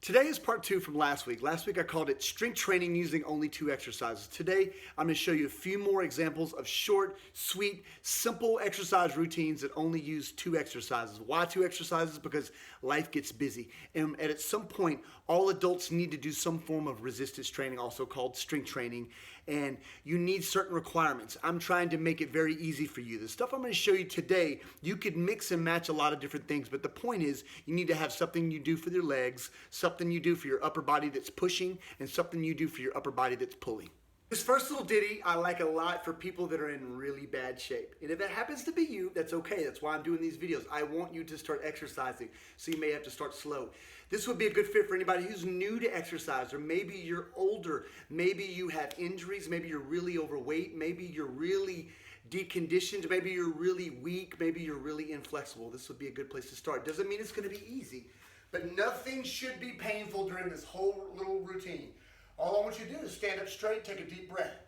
Today is part 2 from last week. Last week I called it strength training using only 2 exercises. Today I'm going to show you a few more examples of short, sweet, simple exercise routines that only use 2 exercises. Why 2 exercises? Because life gets busy. And at some point, all adults need to do some form of resistance training, also called strength training. And you need certain requirements. I'm trying to make it very easy for you. The stuff I'm going to show you today, you could mix and match a lot of different things, but the point is you need to have something you do for your legs, something you do for your upper body that's pushing, and something you do for your upper body that's pulling. This first little ditty I like a lot for people that are in really bad shape. And if it happens to be you, that's okay. That's why I'm doing these videos. I want you to start exercising, so you may have to start slow. This would be a good fit for anybody who's new to exercise, or maybe you're older, maybe you have injuries, maybe you're really overweight, maybe you're really deconditioned, maybe you're really weak, maybe you're really inflexible. This would be a good place to start. Doesn't mean it's going to be easy, but nothing should be painful during this whole little routine. All I want you to do is stand up straight, take a deep breath.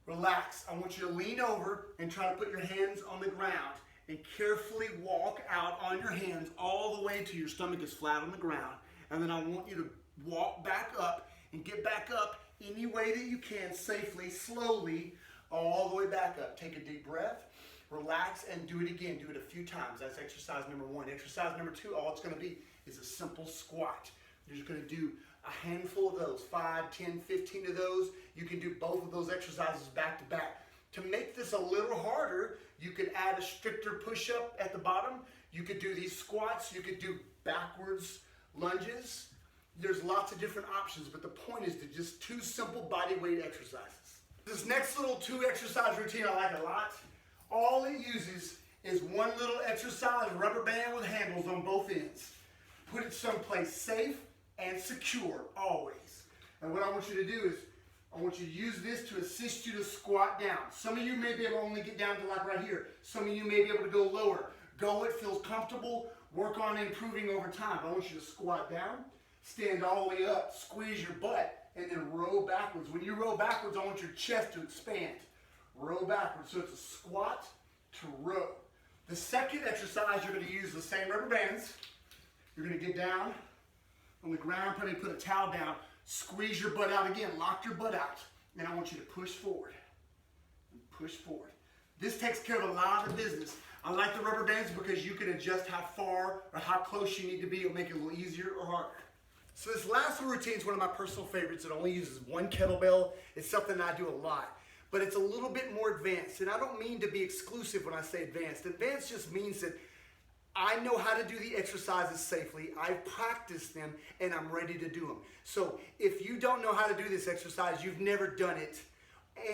Relax. I want you to lean over and try to put your hands on the ground and carefully walk out on your hands all the way to your stomach is flat on the ground. And then I want you to walk back up and get back up any way that you can, safely, slowly, all the way back up. Take a deep breath, relax, and do it again. Do it a few times. That's exercise number 1. Exercise number 2, all it's going to be is a simple squat. You're just going to do a handful of those, 5, 10, 15 of those. You can do both of those exercises back to back. To make this a little harder, you could add a stricter push-up at the bottom. You could do these squats. You could do backwards lunges. There's lots of different options, but the point is to just 2 simple body weight exercises. This next little 2 exercise routine I like a lot. All it uses is one little exercise rubber band with handles on both ends. Put it someplace safe and secure, always. And what I want you to do is, I want you to use this to assist you to squat down. Some of you may be able to only get down to like right here. Some of you may be able to go lower. Go, it feels comfortable. Work on improving over time. I want you to squat down, stand all the way up, squeeze your butt, and then row backwards. When you row backwards, I want your chest to expand. Row backwards. So it's a squat to row. The second exercise, you're going to use the same rubber bands. You're going to get down on the ground, put a towel down, squeeze your butt out again, lock your butt out. Then I want you to push forward and push forward. This takes care of a lot of business. I like the rubber bands because you can adjust how far or how close you need to be. It'll make it a little easier or harder. So this last little routine is one of my personal favorites. It only uses 1 kettlebell. It's something I do a lot, but it's a little bit more advanced. And I don't mean to be exclusive when I say advanced. Advanced just means that I know how to do the exercises safely. I've practiced them and I'm ready to do them. So if you don't know how to do this exercise, you've never done it,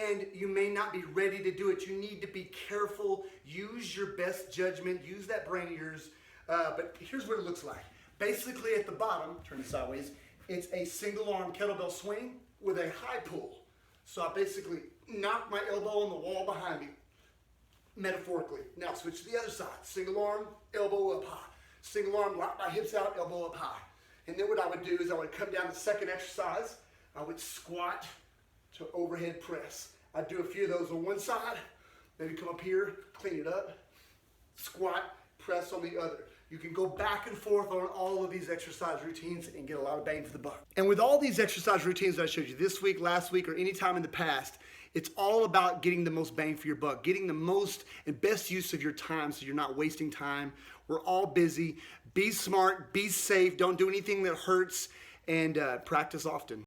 and you may not be ready to do it. You need to be careful. Use your best judgment. Use that brain of yours. But here's what it looks like. Basically at the bottom, turn it sideways, it's a single arm kettlebell swing with a high pull. So I basically knock my elbow on the wall behind me. Metaphorically. Now switch to the other side. Single arm, elbow up high. Single arm, lock my hips out, elbow up high. And then what I would do is I would come down to the second exercise. I would squat to overhead press. I'd do a few of those on one side. Maybe come up here, clean it up. Squat, press on the other. You can go back and forth on all of these exercise routines and get a lot of bang for the buck. And with all these exercise routines that I showed you this week, last week, or any time in the past, it's all about getting the most bang for your buck, getting the most and best use of your time so you're not wasting time. We're all busy. Be smart, be safe, don't do anything that hurts, and practice often.